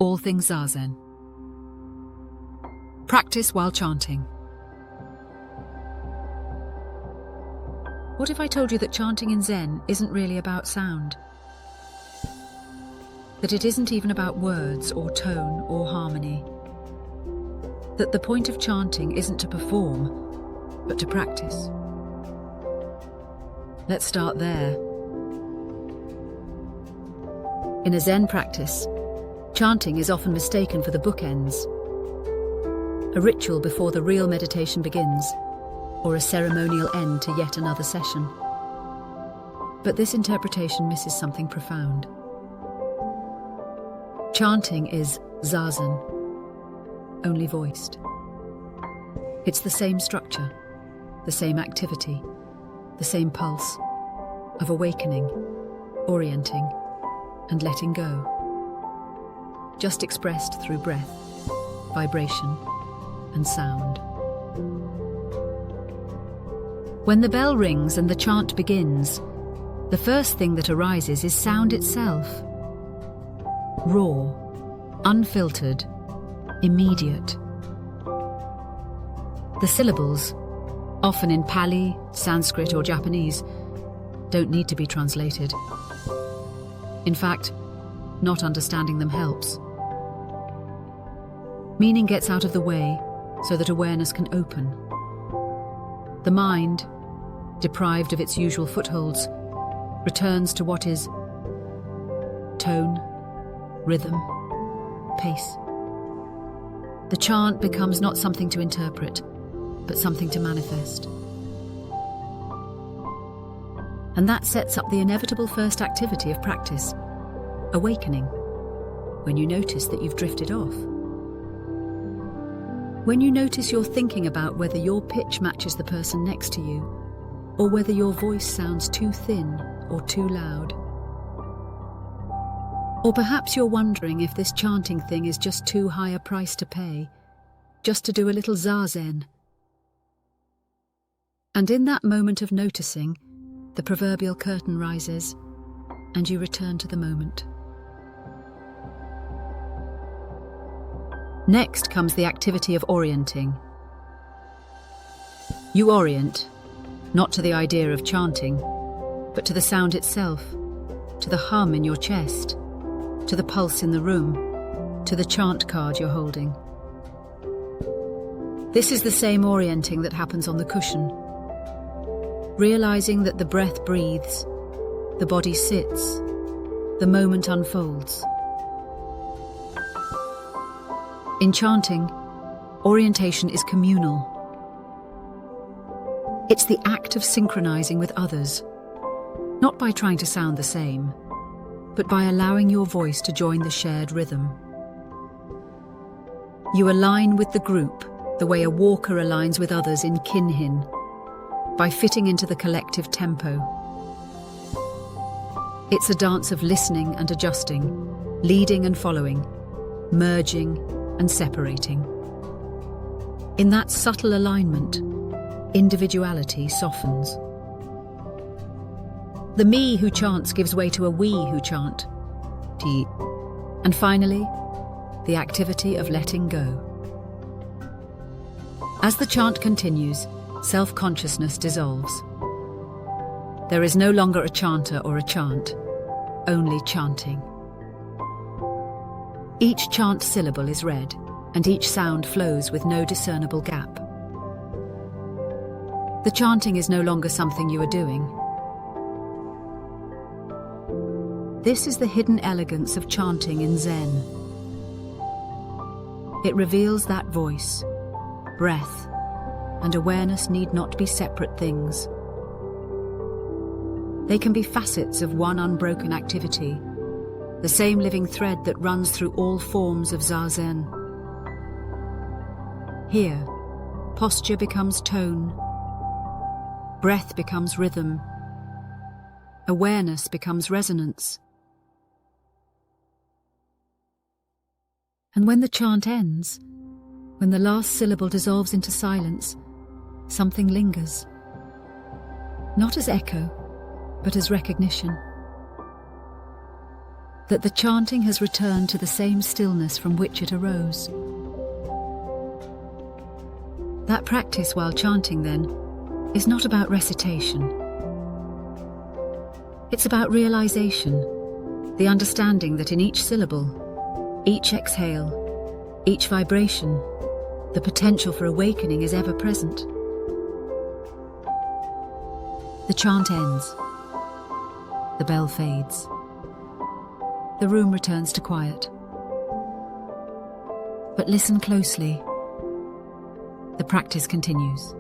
All Things Zazen. Practice while chanting. What if I told you that chanting in Zen isn't really about sound? That it isn't even about words or tone or harmony? That the point of chanting isn't to perform, but to practice? Let's start there. In a Zen practice, chanting is often mistaken for the bookends, a ritual before the real meditation begins, or a ceremonial end to yet another session. But this interpretation misses something profound. Chanting is Zazen, only voiced. It's the same structure, the same activity, the same pulse of awakening, orienting, and letting go, just expressed through breath, vibration, and sound. When the bell rings and the chant begins, the first thing that arises is sound itself. Raw, unfiltered, immediate. The syllables, often in Pali, Sanskrit, or Japanese, don't need to be translated. In fact, not understanding them helps. Meaning gets out of the way so that awareness can open. The mind, deprived of its usual footholds, returns to what is tone, rhythm, pace. The chant becomes not something to interpret, but something to manifest. And that sets up the inevitable first activity of practice, awakening, when you notice that you've drifted off. When you notice you're thinking about whether your pitch matches the person next to you, or whether your voice sounds too thin or too loud. Or perhaps you're wondering if this chanting thing is just too high a price to pay, just to do a little Zazen. And in that moment of noticing, the proverbial curtain rises, and you return to the moment. Next comes the activity of orienting. You orient, not to the idea of chanting, but to the sound itself, to the hum in your chest, to the pulse in the room, to the chant card you're holding. This is the same orienting that happens on the cushion. Realizing that the breath breathes, the body sits, the moment unfolds. In chanting, orientation is communal. It's the act of synchronizing with others, not by trying to sound the same, but by allowing your voice to join the shared rhythm. You align with the group the way a walker aligns with others in kinhin, by fitting into the collective tempo. It's a dance of listening and adjusting, leading and following, merging and separating. In that subtle alignment, individuality softens. The me who chants gives way to a we who chant. And finally, the activity of letting go. As the chant continues, self-consciousness dissolves. There is no longer a chanter or a chant, only chanting. Each chant syllable is read, and each sound flows with no discernible gap. The chanting is no longer something you are doing. This is the hidden elegance of chanting in Zen. It reveals that voice, breath, and awareness need not be separate things. They can be facets of one unbroken activity, the same living thread that runs through all forms of Zazen. Here, posture becomes tone, breath becomes rhythm, awareness becomes resonance. And when the chant ends, when the last syllable dissolves into silence, something lingers. Not as echo, but as recognition. that the chanting has returned to the same stillness from which it arose. That practice while chanting, then, is not about recitation. It's about realization, the understanding that in each syllable, each exhale, each vibration, the potential for awakening is ever present. The chant ends. The bell fades. The room returns to quiet. But listen closely. The practice continues.